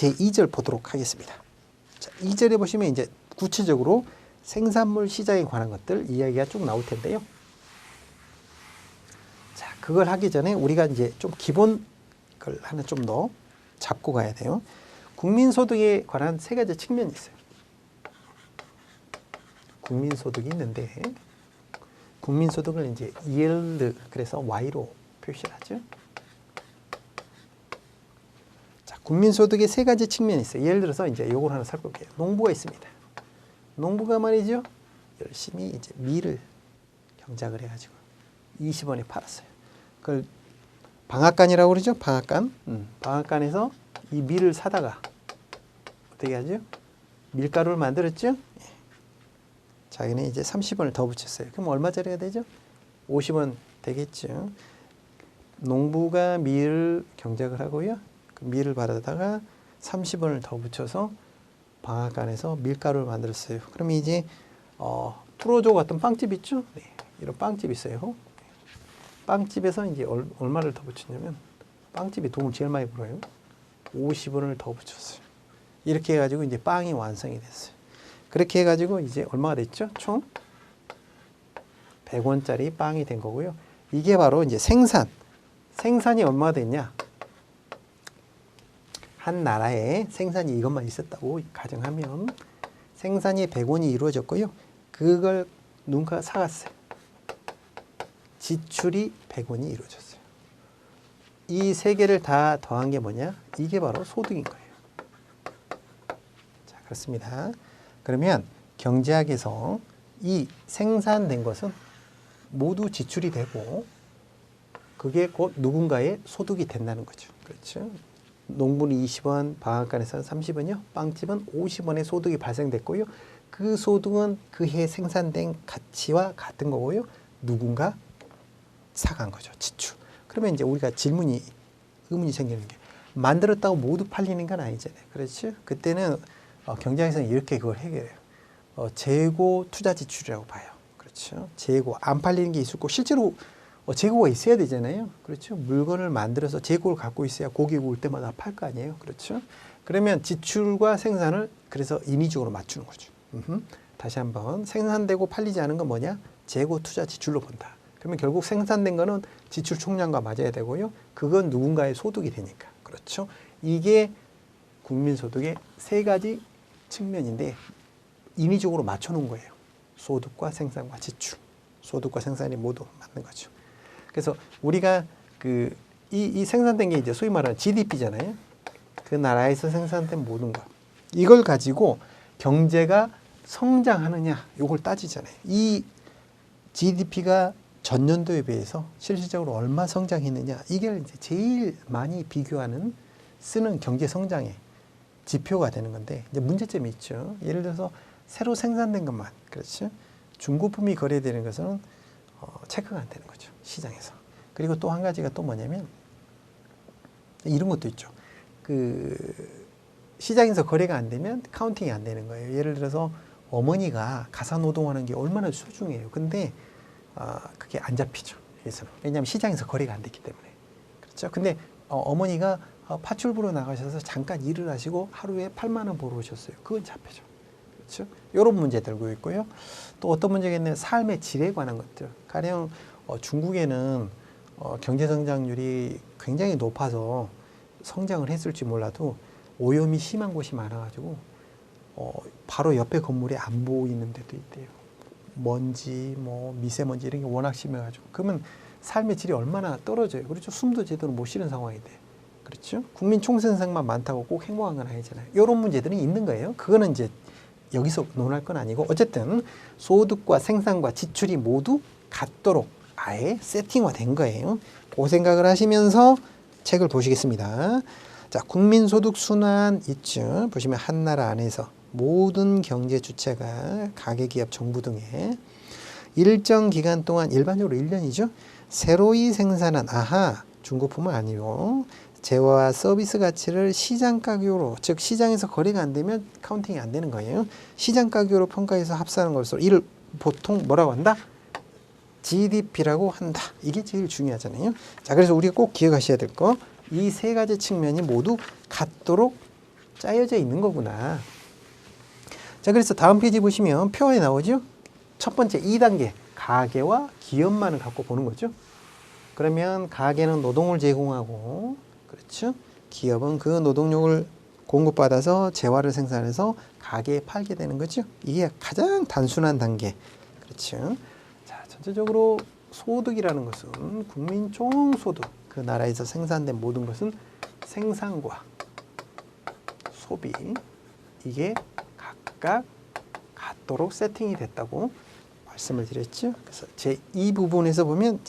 제2절 보도록 하겠습니다. 자, 2절에 보시면 이제 구체적으로 생산물 시장에 관한 것들 이야기가 쭉 나올 텐데요. 자, 그걸 하기 전에 우리가 이제 좀 기본 걸 하나 좀 더 잡고 가야 돼요. 국민소득에 관한 세 가지 측면이 있어요. 국민소득이 있는데, 국민소득을 이제 yield, 그래서 Y로 표시를 하죠. 자, 국민소득의 세 가지 측면이 있어요. 예를 들어서 이제 요걸 하나 살펴볼게요. 농부가 있습니다. 농부가 말이죠, 열심히 이제 밀을 경작을 해가지고 20원에 팔았어요. 그걸 방앗간이라고 그러죠. 방앗간. 방앗간에서 이 밀을 사다가 어떻게 하죠? 밀가루를 만들었죠. 자기는 이제 30원을 더 붙였어요. 그럼 얼마짜리가 되죠? 50원 되겠죠. 농부가 밀을 경작을 하고요. 그 밀을 받아다가 30원을 더 붙여서 방앗간에서 밀가루를 만들었어요. 그럼 이제 프로조 같은 빵집 있죠? 네, 이런 빵집 있어요. 빵집에서 이제 얼마를 더 붙였냐면, 빵집이 돈을 제일 많이 벌어요. 50원을 더 붙였어요. 이렇게 해가지고 이제 빵이 완성이 됐어요. 그렇게 해가지고 이제 얼마가 됐죠? 총 100원짜리 빵이 된 거고요. 이게 바로 이제 생산이 얼마가 됐냐? 한 나라에 생산이 이것만 있었다고 가정하면 생산이 100원이 이루어졌고요. 그걸 누군가 사갔어요. 지출이 100원이 이루어졌어요. 이 세 개를 다 더한 게 뭐냐? 이게 바로 소득인 거예요. 자, 그렇습니다. 그러면 경제학에서 이 생산된 것은 모두 지출이 되고 그게 곧 누군가의 소득이 된다는 거죠. 그렇죠? 농부는 20원, 방앗간에서는 30원이요. 빵집은 50원의 소득이 발생됐고요. 그 소득은 그 해 생산된 가치와 같은 거고요. 누군가 사간 거죠. 지출. 그러면 이제 우리가 의문이 생기는 게, 만들었다고 모두 팔리는 건 아니잖아요. 그렇죠? 그때는 경제학에서는 이렇게 그걸 해결해요. 재고 투자 지출이라고 봐요. 그렇죠? 재고, 안 팔리는 게 있을 거고, 실제로 재고가 있어야 되잖아요. 그렇죠? 물건을 만들어서 재고를 갖고 있어야 고객이 올 때마다 팔 거 아니에요. 그렇죠? 그러면 지출과 생산을 그래서 인위적으로 맞추는 거죠. 다시 한번, 생산되고 팔리지 않은 건 뭐냐? 재고 투자 지출로 본다. 그러면 결국 생산된 거는 지출 총량과 맞아야 되고요. 그건 누군가의 소득이 되니까. 그렇죠? 이게 국민소득의 세 가지 측면인데 인위적으로 맞춰놓은 거예요. 소득과 생산과 지출. 소득과 생산이 모두 맞는 거죠. 그래서 우리가 이 생산된 게 이제 소위 말하는 GDP잖아요. 그 나라에서 생산된 모든 것. 이걸 가지고 경제가 성장하느냐, 이걸 따지잖아요. 이 GDP가 전년도에 비해서 실질적으로 얼마 성장했느냐, 이게 이제 제일 많이 쓰는 경제 성장의 지표가 되는 건데, 이제 문제점이 있죠. 예를 들어서 새로 생산된 것만, 그렇죠? 중고품이 거래되는 것은 체크가 안 되는 거죠, 시장에서. 그리고 또 한 가지가 또 뭐냐면 이런 것도 있죠. 시장에서 거래가 안 되면 카운팅이 안 되는 거예요. 예를 들어서 어머니가 가사 노동하는 게 얼마나 소중해요. 근데 그게 안 잡히죠, 여기서는. 왜냐하면 시장에서 거래가 안 됐기 때문에. 그렇죠? 근데 어머니가 파출부로 나가셔서 잠깐 일을 하시고 하루에 8만 원 벌어 오셨어요. 그건 잡히죠. 그렇죠? 이런 문제 들고 있고요. 또 어떤 문제가 있냐면 삶의 질에 관한 것들. 가령 중국에는 경제 성장률이 굉장히 높아서 성장을 했을지 몰라도 오염이 심한 곳이 많아가지고 바로 옆에 건물에 안 보이는 데도 있대요. 먼지, 미세먼지 이런 게 워낙 심해가지고. 그러면 삶의 질이 얼마나 떨어져요. 그렇죠? 숨도 제대로 못 쉬는 상황인데. 그렇죠? 국민 총생산만 많다고 꼭 행복한 건 아니잖아요. 이런 문제들은 있는 거예요. 그거는 이제 여기서 논할 건 아니고, 어쨌든 소득과 생산과 지출이 모두 같도록 아예 세팅화된 거예요. 그 생각을 하시면서 책을 보시겠습니다. 자, 국민소득 순환 있죠. 보시면 한 나라 안에서 모든 경제 주체가 가계기업, 정부 등에 일정 기간 동안, 일반적으로 1년이죠. 새로이 생산한 중고품은 아니고 재화와 서비스 가치를 시장 가격으로, 즉 시장에서 거래가 안 되면 카운팅이 안 되는 거예요. 시장 가격으로 평가해서 합산하는 것으로 이를 보통 뭐라고 한다? GDP라고 한다. 이게 제일 중요하잖아요. 자, 그래서 우리가 꼭 기억하셔야 될 거, 이 세 가지 측면이 모두 같도록 짜여져 있는 거구나. 자, 그래서 다음 페이지 보시면 표에 나오죠? 첫 번째 2단계 가계와 기업만을 갖고 보는 거죠. 그러면 가계는 노동을 제공하고, 그렇죠? 기업은 그 노동력을 공급받아서 재화를 생산해서 가게에 팔게 되는 거죠. 이게 가장 단순한 단계. 그렇죠. 자, 전체적으로 소득이라는 것은 국민 총소득, 그 나라에서 생산된 모든 것은 생산과 소비, 이게 각각 같도록 세팅이 됐다고 말씀을 드렸죠. 그래서 제2 부분에서 보면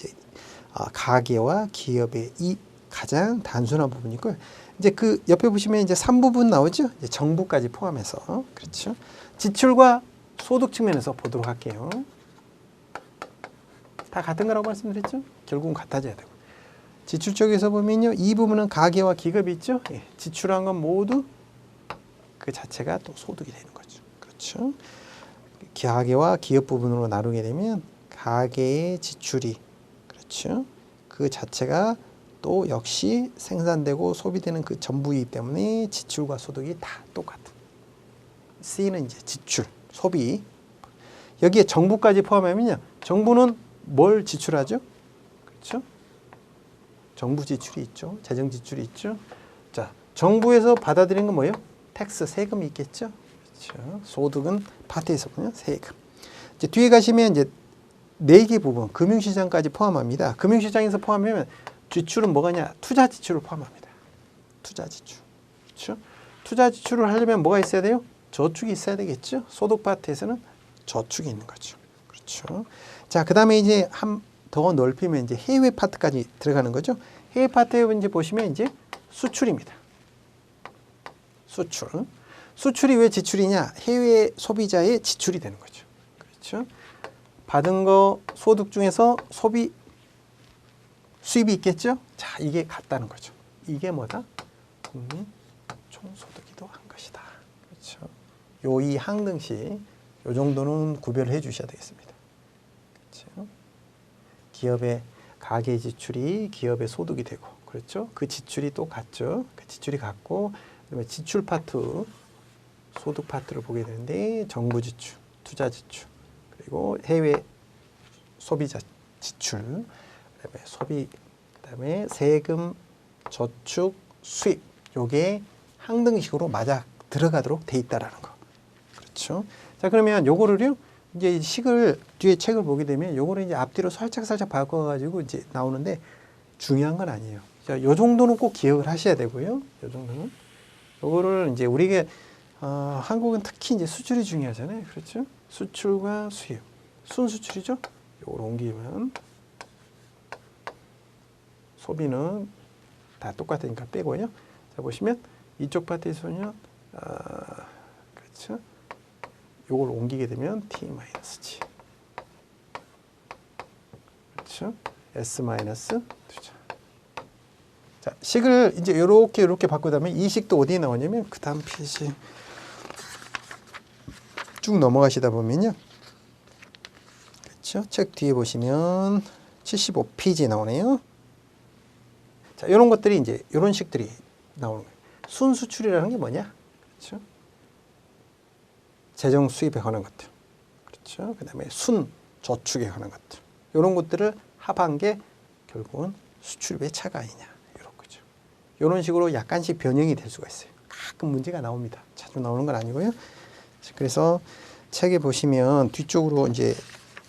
가계와 기업의 이 가장 단순한 부분이고요. 이제 그 옆에 보시면 이제 3부분 나오죠. 이제 정부까지 포함해서. 그렇죠. 지출과 소득 측면에서 보도록 할게요. 다 같은 거라고 말씀드렸죠? 결국은 같아져야 되고. 지출 쪽에서 보면요. 이 부분은 가계와 기업이 있죠. 예, 지출한 건 모두 그 자체가 또 소득이 되는 거죠. 그렇죠. 가계와 기업 부분으로 나누게 되면 가계의 지출이, 그렇죠. 그 자체가 또 역시 생산되고 소비되는 그 전부이기 때문에 지출과 소득이 다 똑같은. C는 이제 지출, 소비. 여기에 정부까지 포함하면요. 정부는 뭘 지출하죠? 그렇죠? 정부 지출이 있죠. 재정 지출이 있죠. 자, 정부에서 받아들인 건 뭐예요? 텍스, 세금이 있겠죠. 그렇죠. 소득은 파트에서 보면 세금. 이제 뒤에 가시면 이제 4개 부분, 금융시장까지 포함합니다. 금융시장에서 포함하면 지출은 뭐가냐? 투자 지출을 포함합니다. 투자 지출. 그렇죠? 투자 지출을 하려면 뭐가 있어야 돼요? 저축이 있어야 되겠죠. 소득 파트에서는 저축이 있는 거죠. 그렇죠. 자, 그다음에 이제 더 넓히면 이제 해외 파트까지 들어가는 거죠. 해외 파트에 이제 보시면 이제 수출입니다. 수출. 수출이 왜 지출이냐? 해외 소비자의 지출이 되는 거죠. 그렇죠. 받은 거 소득 중에서 수입이 있겠죠? 자, 이게 같다는 거죠. 이게 뭐다? 국민 총소득이도 한 것이다. 그렇죠. 요 이 항등식, 요 정도는 구별을 해 주셔야 되겠습니다. 그렇죠. 기업의 가계 지출이 기업의 소득이 되고, 그렇죠. 그 지출이 또 같죠. 그 지출이 같고, 그다음에 지출 파트, 소득 파트를 보게 되는데 정부 지출, 투자 지출, 그리고 해외 소비자 지출, 그다음에 소비, 그다음에 세금, 저축, 수입, 요게 항등식으로 맞아 들어가도록 돼 있다라는 거. 그렇죠. 자, 그러면 요거를요, 이제 식을 뒤에 책을 보게 되면 요거를 이제 앞뒤로 살짝 바꿔가지고 이제 나오는데 중요한 건 아니에요. 자, 요 정도는 꼭 기억을 하셔야 되고요. 요 정도는. 요거를 이제 우리가 한국은 특히 이제 수출이 중요하잖아요. 그렇죠. 수출과 수입. 순수출이죠. 요걸 옮기면 소비는 다 똑같으니까 빼고요. 자, 보시면 이쪽 파트에서는 그렇죠. 요걸 옮기게 되면 T-G. 그렇죠. S-2자. 자, 식을 이제 이렇게 바꾸다면 이 식도 어디에 나오냐면 그 다음 페이지 쭉 넘어가시다 보면요. 그렇죠. 책 뒤에 보시면 75페이지에 나오네요. 자, 이런 것들이 이제 이런 식들이 나오는 거예요. 순수출이라는 게 뭐냐? 그렇죠. 재정 수입에 관한 것들. 그렇죠. 그다음에 순저축에 관한 것들. 이런 것들을 합한 게 결국은 수출입의 차가 아니냐. 이런 거죠. 이런 식으로 약간씩 변형이 될 수가 있어요. 가끔 문제가 나옵니다. 자주 나오는 건 아니고요. 그래서 책에 보시면 뒤쪽으로 이제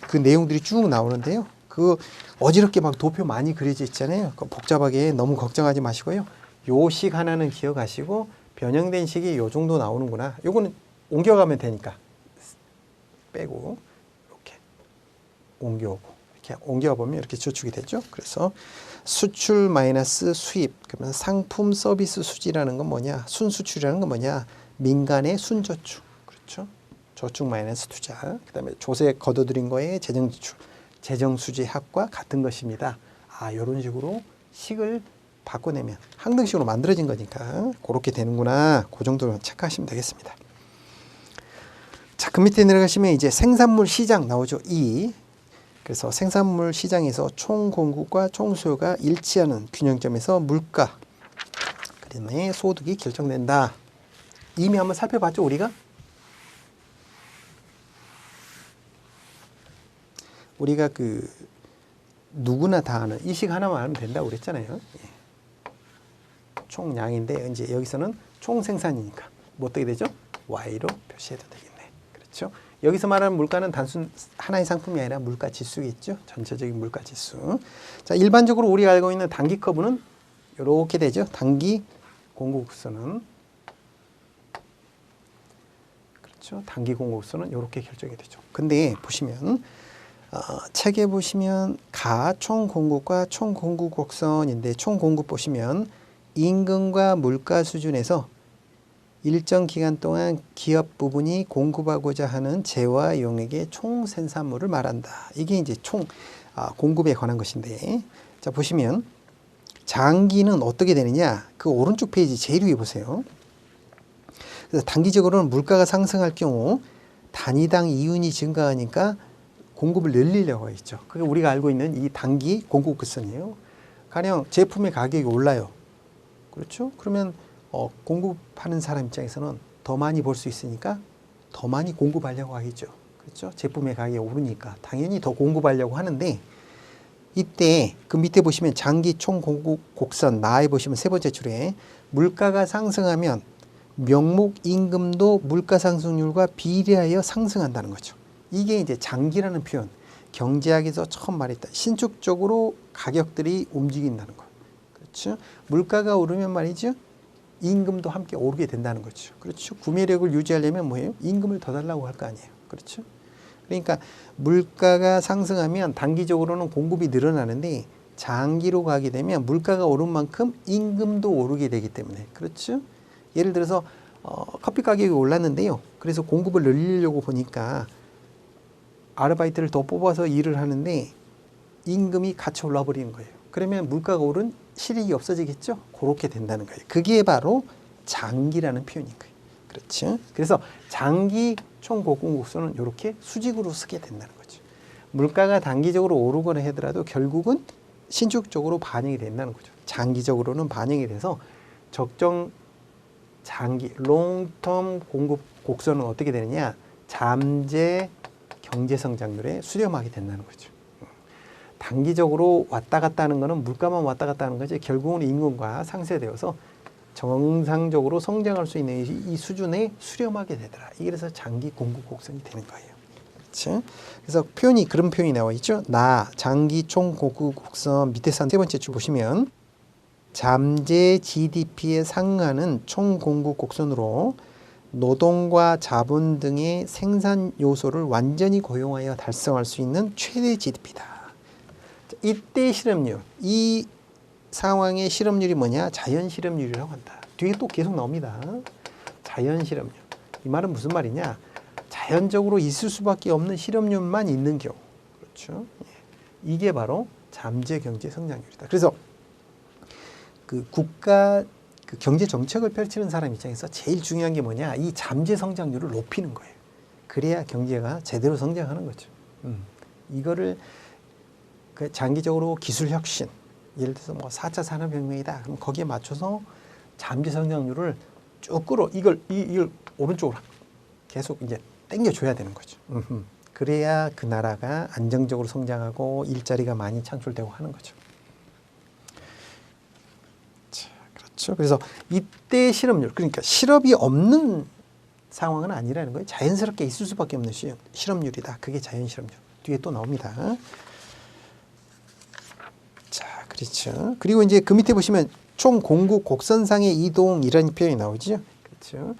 그 내용들이 쭉 나오는데요. 그 어지럽게 막 도표 많이 그려져 있잖아요. 복잡하게 너무 걱정하지 마시고요. 요 식 하나는 기억하시고 변형된 식이 요 정도 나오는구나. 요거는 옮겨가면 되니까 빼고 이렇게 옮겨오고 이렇게 옮겨보면 이렇게 저축이 되죠. 그래서 수출 마이너스 수입, 그러면 상품 서비스 수지라는 건 뭐냐? 순수출이라는 건 뭐냐? 민간의 순저축. 그렇죠. 저축 마이너스 투자. 그다음에 조세 걷어들인 거에 재정 지출, 재정 수지 합과 같은 것입니다. 이런 식으로 식을 바꿔내면 항등식으로 만들어진 거니까 그렇게 되는구나. 그 정도로 체크하시면 되겠습니다. 자, 그 밑에 내려가시면 이제 생산물 시장 나오죠. 그래서 생산물 시장에서 총 공급과 총 수요가 일치하는 균형점에서 물가, 그다음에 소득이 결정된다. 이미 한번 살펴봤죠, 우리가? 우리가 그 누구나 다 아는 이 식 하나만 알면 된다고 그랬잖아요. 총량인데 이제 여기서는 총생산이니까 뭐 어떻게 되죠? Y로 표시해도 되겠네. 그렇죠? 여기서 말하는 물가는 단순 하나의 상품이 아니라 물가 지수겠죠. 전체적인 물가 지수. 자, 일반적으로 우리가 알고 있는 단기 커브는 이렇게 되죠. 단기 공급선은 그렇죠. 단기 공급선은 이렇게 결정이 되죠. 근데 보시면 책에 보시면 가 총공급과 총공급 곡선인데 총공급 보시면 임금과 물가 수준에서 일정 기간 동안 기업 부분이 공급하고자 하는 재화 용액의 총 생산물을 말한다. 이게 이제 총 공급에 관한 것인데, 자 보시면 장기는 어떻게 되느냐? 그 오른쪽 페이지 제일 위에 보세요. 그래서 단기적으로는 물가가 상승할 경우 단위당 이윤이 증가하니까 공급을 늘리려고 했죠. 그게 우리가 알고 있는 이 단기 공급 곡선이에요. 가령 제품의 가격이 올라요. 그렇죠? 그러면 공급하는 사람 입장에서는 더 많이 벌 수 있으니까 더 많이 공급하려고 하겠죠. 그렇죠? 제품의 가격이 오르니까 당연히 더 공급하려고 하는데, 이때 그 밑에 보시면 장기 총 공급 곡선 나에 보시면 세 번째 줄에 물가가 상승하면 명목 임금도 물가 상승률과 비례하여 상승한다는 거죠. 이게 이제 장기라는 표현, 경제학에서 처음 말했다. 신축적으로 가격들이 움직인다는 거. 그렇죠? 물가가 오르면 말이죠. 임금도 함께 오르게 된다는 거죠. 그렇죠? 구매력을 유지하려면 뭐예요? 임금을 더 달라고 할 거 아니에요. 그렇죠? 그러니까 물가가 상승하면 단기적으로는 공급이 늘어나는데 장기로 가게 되면 물가가 오른 만큼 임금도 오르게 되기 때문에. 그렇죠? 예를 들어서 커피 가격이 올랐는데요. 그래서 공급을 늘리려고 보니까 아르바이트를 더 뽑아서 일을 하는데 임금이 같이 올라 버리는 거예요. 그러면 물가가 오른 실익이 없어지겠죠? 그렇게 된다는 거예요. 그게 바로 장기라는 표현인 거예요. 그렇죠? 그래서 장기 총공급곡선은 이렇게 수직으로 쓰게 된다는 거죠. 물가가 단기적으로 오르거나 하더라도 결국은 신축적으로 반영이 된다는 거죠. 장기적으로는 반영이 돼서 적정 장기, 롱텀 공급 곡선은 어떻게 되느냐? 잠재 경제성장률에 수렴하게 된다는 거죠. 단기적으로 왔다 갔다 하는 거는 물가만 왔다 갔다 하는 거지 결국은 임금과 상쇄되어서 정상적으로 성장할 수 있는 이 수준에 수렴하게 되더라. 이게 그래서 장기 공급 곡선이 되는 거예요. 그렇죠? 그래서 표현이 그런 표현이 나와 있죠. 장기 총 공급 곡선 밑에서 세 번째 줄 보시면 잠재 GDP에 상응하는 총 공급 곡선으로 노동과 자본 등의 생산 요소를 완전히 고용하여 달성할 수 있는 최대 GDP다. 이때 실업률, 이 상황의 실업률이 뭐냐? 자연 실업률이라고 한다. 뒤에 또 계속 나옵니다. 자연 실업률. 이 말은 무슨 말이냐? 자연적으로 있을 수밖에 없는 실업률만 있는 경우. 그렇죠? 이게 바로 잠재 경제 성장률이다. 그래서 그 국가 그 경제 정책을 펼치는 사람 입장에서 제일 중요한 게 뭐냐? 이 잠재 성장률을 높이는 거예요. 그래야 경제가 제대로 성장하는 거죠. 이거를 그 장기적으로 기술 혁신, 예를 들어서 뭐 4차 산업혁명이다. 그럼 거기에 맞춰서 잠재 성장률을 쭉 끌어 이걸 오른쪽으로 계속 이제 당겨줘야 되는 거죠. 그래야 그 나라가 안정적으로 성장하고 일자리가 많이 창출되고 하는 거죠. 자, 그렇죠. 그래서 이때 실업률, 그러니까 실업이 없는 상황은 아니라는 거예요. 자연스럽게 있을 수밖에 없는 실업률이다. 그게 자연 실업률. 뒤에 또 나옵니다. 자, 그렇죠. 그리고 이제 그 밑에 보시면 총 공급 곡선상의 이동 이런 표현이 나오죠. 그렇죠.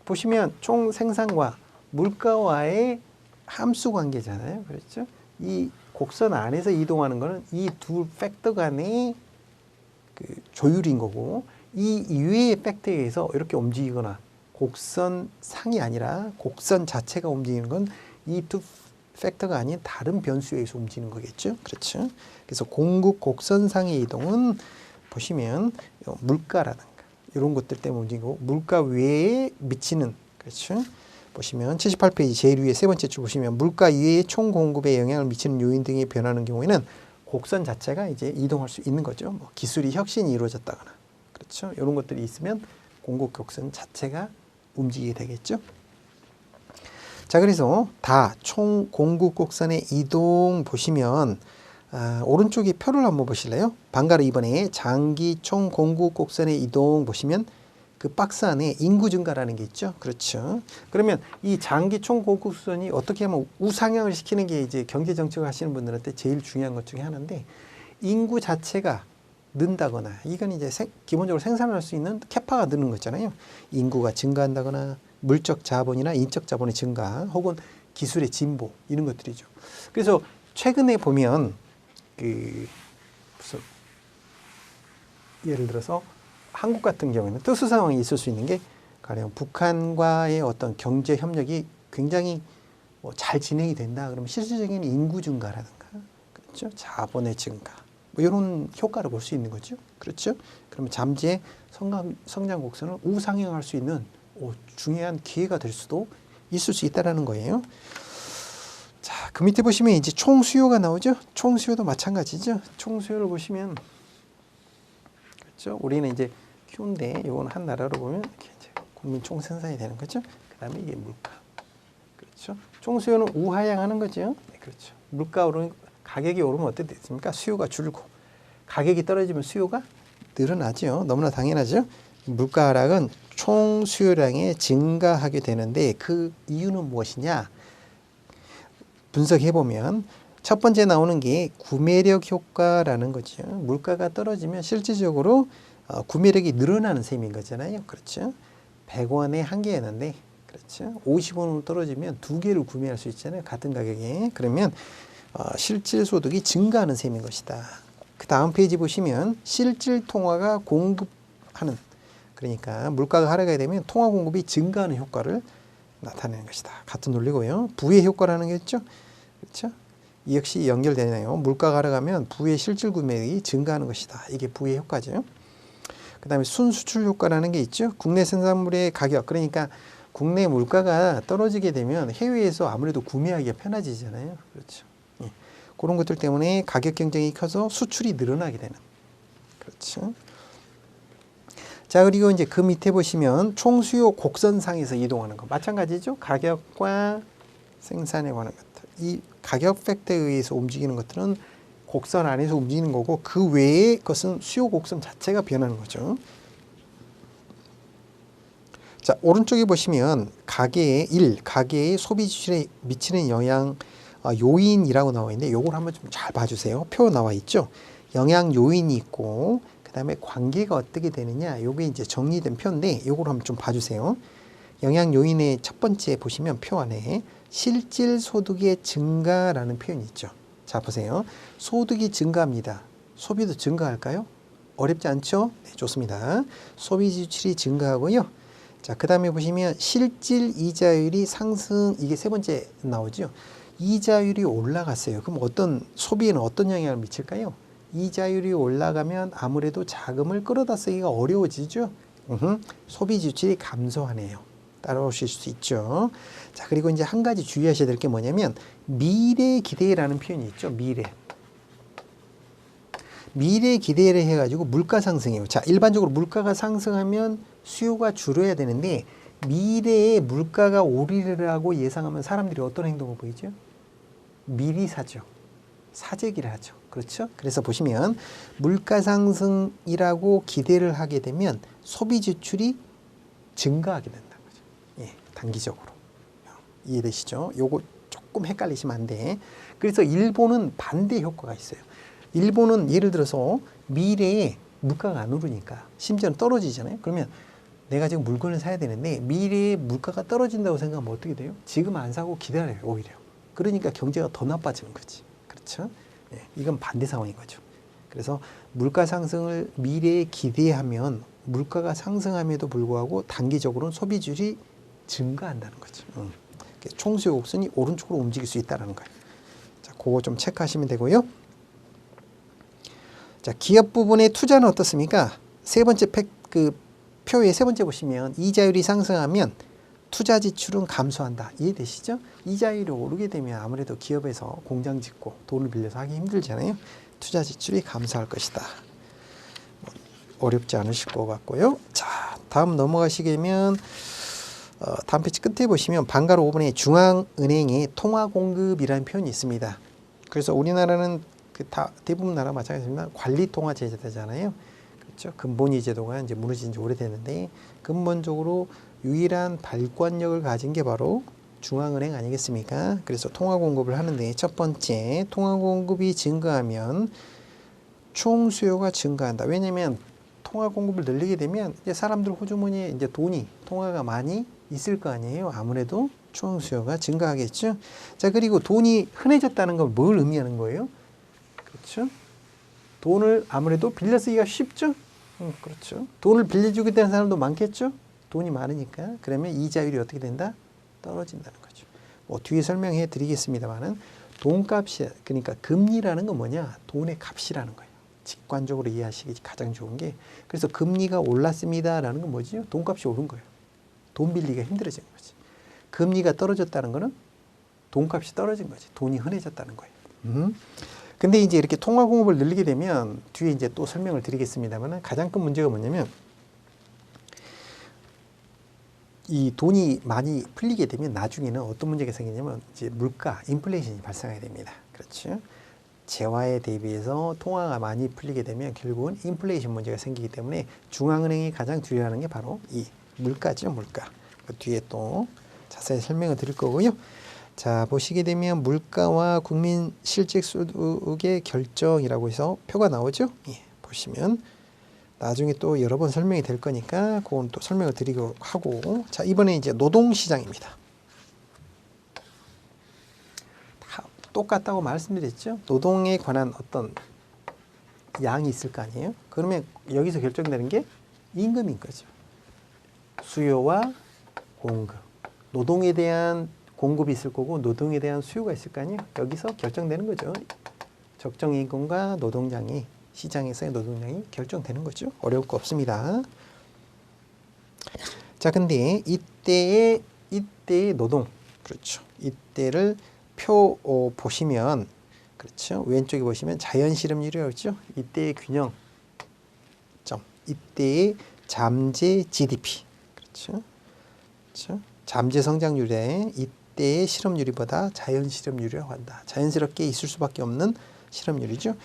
보시면 총 생산과 물가와의 함수 관계잖아요. 그렇죠. 이 곡선 안에서 이동하는 거는 이 두 팩터 간의 그 조율인 거고, 이 이외의 팩터에 의해서 이렇게 움직이거나 곡선 상이 아니라 곡선 자체가 움직이는 건 이 두 팩터가 아닌 다른 변수에 의해서 움직이는 거겠죠. 그렇죠. 그래서 공급 곡선상의 이동은 보시면 물가라든가 이런 것들 때문에 움직이고, 물가 외에 미치는, 그렇죠. 보시면 78페이지 제일 위에 세 번째 줄 보시면 물가 이외의 총 공급에 영향을 미치는 요인 등이 변하는 경우에는 곡선 자체가 이제 이동할 수 있는 거죠. 뭐 기술이 혁신이 이루어졌다거나, 그렇죠. 이런 것들이 있으면 공급 곡선 자체가 움직이게 되겠죠. 자, 그래서 다 총 공구 곡선의 이동 보시면 오른쪽에 표를 한번 보실래요? 방가로 이번에 장기 총 공구 곡선의 이동 보시면 그 박스 안에 인구 증가라는 게 있죠. 그렇죠. 그러면 이 장기 총 공구 곡선이 어떻게 하면 우상향을 시키는 게 이제 경제 정책을 하시는 분들한테 제일 중요한 것 중에 하나인데, 인구 자체가 는다거나, 이건 이제 기본적으로 생산을 할 수 있는 캐파가 느는 거잖아요. 인구가 증가한다거나 물적 자본이나 인적 자본의 증가 혹은 기술의 진보, 이런 것들이죠. 그래서 최근에 보면 무슨 예를 들어서 한국 같은 경우에는 특수 상황이 있을 수 있는 게, 가령 북한과의 어떤 경제 협력이 굉장히 잘 진행이 된다 그러면 실질적인 인구 증가라든가, 그렇죠, 자본의 증가, 이런 효과를 볼 수 있는 거죠. 그렇죠? 그러면 잠재의 성장 곡선을 우상향할 수 있는 중요한 기회가 될 수도 있을 수 있다라는 거예요. 자, 그 밑에 보시면 이제 총 수요가 나오죠. 총 수요도 마찬가지죠. 총 수요를 보시면, 그렇죠? 우리는 이제 Q인데 이건 한 나라로 보면 이렇게 이제 국민 총 생산이 되는 거죠. 그다음에 이게 물가. 그렇죠? 총 수요는 우하향하는 거죠. 네, 그렇죠. 물가 오르는, 가격이 오르면 어떻게 됐습니까? 수요가 줄고, 가격이 떨어지면 수요가 늘어나죠. 너무나 당연하죠. 물가 하락은 총 수요량이 증가하게 되는데, 그 이유는 무엇이냐? 분석해 보면 첫 번째 나오는 게 구매력 효과라는 거죠. 물가가 떨어지면 실질적으로 구매력이 늘어나는 셈인 거잖아요. 그렇죠? 100원에 한 개였는데, 그렇죠, 50원으로 떨어지면 두 개를 구매할 수 있잖아요. 같은 가격에. 그러면 실질 소득이 증가하는 셈인 것이다. 그 다음 페이지 보시면 실질 통화가 공급하는, 그러니까 물가가 하락하게 되면 통화 공급이 증가하는 효과를 나타내는 것이다. 같은 논리고요. 부의 효과라는 게 있죠. 그렇죠? 이 역시 연결되네요. 물가가 하락하면 부의 실질 구매액이 증가하는 것이다. 이게 부의 효과죠. 그 다음에 순수출 효과라는 게 있죠. 국내 생산물의 가격, 그러니까 국내 물가가 떨어지게 되면 해외에서 아무래도 구매하기가 편해지잖아요. 그렇죠. 예. 그런 것들 때문에 가격 경쟁이 커서 수출이 늘어나게 되는. 그렇죠. 자, 그리고 이제 그 밑에 보시면 총 수요 곡선상에서 이동하는 거 마찬가지죠. 가격과 생산에 관한 것들, 이 가격 팩터에 의해서 움직이는 것들은 곡선 안에서 움직이는 거고, 그 외의 것은 수요 곡선 자체가 변하는 거죠. 자, 오른쪽에 보시면 가계의 소비 지출에 미치는 영향 요인이라고 나와 있는데, 요걸 한번 좀 잘 봐주세요. 표 나와 있죠. 영향 요인이 있고, 그 다음에 관계가 어떻게 되느냐, 요게 이제 정리된 표인데, 요걸 한번 좀 봐주세요. 영향 요인의 첫 번째 보시면 표 안에 실질 소득의 증가라는 표현이 있죠. 자, 보세요. 소득이 증가합니다. 소비도 증가할까요? 어렵지 않죠? 네, 좋습니다. 소비 지출이 증가하고요. 자, 그 다음에 보시면 실질 이자율이 상승, 이게 세 번째 나오죠. 이자율이 올라갔어요. 그럼 소비에는 어떤 영향을 미칠까요? 이자율이 올라가면 아무래도 자금을 끌어다 쓰기가 어려워지죠. 소비 지출이 감소하네요. 따라오실 수 있죠. 자, 그리고 이제 한 가지 주의하셔야 될 게 뭐냐면 미래 기대라는 표현이 있죠. 미래 기대를 해가지고 물가 상승이에요. 자, 일반적으로 물가가 상승하면 수요가 줄어야 되는데, 미래에 물가가 오르리라고 예상하면 사람들이 어떤 행동을 보이죠? 미리 사죠. 사재기를 하죠. 그렇죠? 그래서 보시면 물가 상승이라고 기대를 하게 되면 소비 지출이 증가하게 된다는 거죠. 예, 단기적으로. 이해되시죠? 요거 조금 헷갈리시면 안 돼. 그래서 일본은 반대 효과가 있어요. 일본은 예를 들어서 미래에 물가가 안 오르니까, 심지어는 떨어지잖아요. 그러면 내가 지금 물건을 사야 되는데 미래에 물가가 떨어진다고 생각하면 어떻게 돼요? 지금 안 사고 기다려요, 오히려. 그러니까 경제가 더 나빠지는 거지. 그렇죠? 예, 이건 반대 상황인 거죠. 그래서 물가 상승을 미래에 기대하면 물가가 상승함에도 불구하고 단기적으로는 소비줄이 증가한다는 거죠. 총수요 곡선이 오른쪽으로 움직일 수 있다는 거예요. 자, 그거 좀 체크하시면 되고요. 자, 기업 부분의 투자는 어떻습니까? 세 번째 표의 세 번째 보시면 이자율이 상승하면 투자 지출은 감소한다. 이해되시죠? 이자율이 오르게 되면 아무래도 기업에서 공장 짓고 돈을 빌려서 하기 힘들잖아요. 투자 지출이 감소할 것이다. 어렵지 않으실 것 같고요. 자, 다음 넘어가시게 되면 다음 페이지 끝에 보시면 반가로 5번에 중앙은행의 통화공급이라는 표현이 있습니다. 그래서 우리나라는 대부분 나라 마찬가지지만 관리통화 제도잖아요. 그렇죠? 근본위 제도가 이제 무너진 지 오래됐는데 근본적으로 유일한 발권력을 가진 게 바로 중앙은행 아니겠습니까? 그래서 통화 공급을 하는데 첫 번째 통화 공급이 증가하면 총 수요가 증가한다. 왜냐하면 통화 공급을 늘리게 되면 이제 사람들 호주머니에 이제 돈이 통화가 많이 있을 거 아니에요. 아무래도 총 수요가 증가하겠죠. 자, 그리고 돈이 흔해졌다는 건 뭘 의미하는 거예요? 그렇죠? 돈을 아무래도 빌려 쓰기가 쉽죠. 그렇죠. 돈을 빌려주게 되는 사람도 많겠죠. 돈이 많으니까. 그러면 이자율이 어떻게 된다? 떨어진다는 거죠. 뭐 뒤에 설명해 드리겠습니다만은 돈값이 그러니까 금리라는 건 뭐냐? 돈의 값이라는 거예요. 직관적으로 이해하시기 가장 좋은 게 그래서 금리가 올랐습니다라는 건 뭐지요? 돈값이 오른 거예요. 돈 빌리기가 힘들어진 거지. 금리가 떨어졌다는 거는 돈값이 떨어진 거지. 돈이 흔해졌다는 거예요. 근데 이제 이렇게 통화 공급을 늘리게 되면 뒤에 이제 또 설명을 드리겠습니다만 가장 큰 문제가 뭐냐면 이 돈이 많이 풀리게 되면 나중에는 어떤 문제가 생기냐면 이제 물가, 인플레이션이 발생하게 됩니다. 그렇죠? 재화에 대비해서 통화가 많이 풀리게 되면 결국은 인플레이션 문제가 생기기 때문에 중앙은행이 가장 두려워하는 게 바로 이 물가죠, 물가. 그 뒤에 또 자세히 설명을 드릴 거고요. 자, 보시게 되면 물가와 국민 실질 소득의 결정이라고 해서 표가 나오죠. 예, 보시면 나중에 또 여러 번 설명이 될 거니까 그건 또 설명을 드리고 하고 자, 이번에 이제 노동시장입니다. 다 똑같다고 말씀드렸죠. 노동에 관한 어떤 양이 있을 거 아니에요. 그러면 여기서 결정되는 게 임금인 거죠. 수요와 공급. 노동에 대한 공급이 있을 거고 노동에 대한 수요가 있을 거 아니에요. 여기서 결정되는 거죠. 적정 임금과 노동량이 시장에서의 노동량이 결정되는 거죠. 어려울 거 없습니다. 자, 근데 이때의 노동, 그렇죠. 이때를 표 보시면, 그렇죠. 왼쪽에 보시면 자연 실업률이라고 있죠. 이때의 균형 점, 이때의 잠재 GDP, 그렇죠. 그렇죠. 잠재 성장률에 이때의 실업률보다 자연 실업률이라고 한다. 자연스럽게 있을 수밖에 없는 실업률이죠.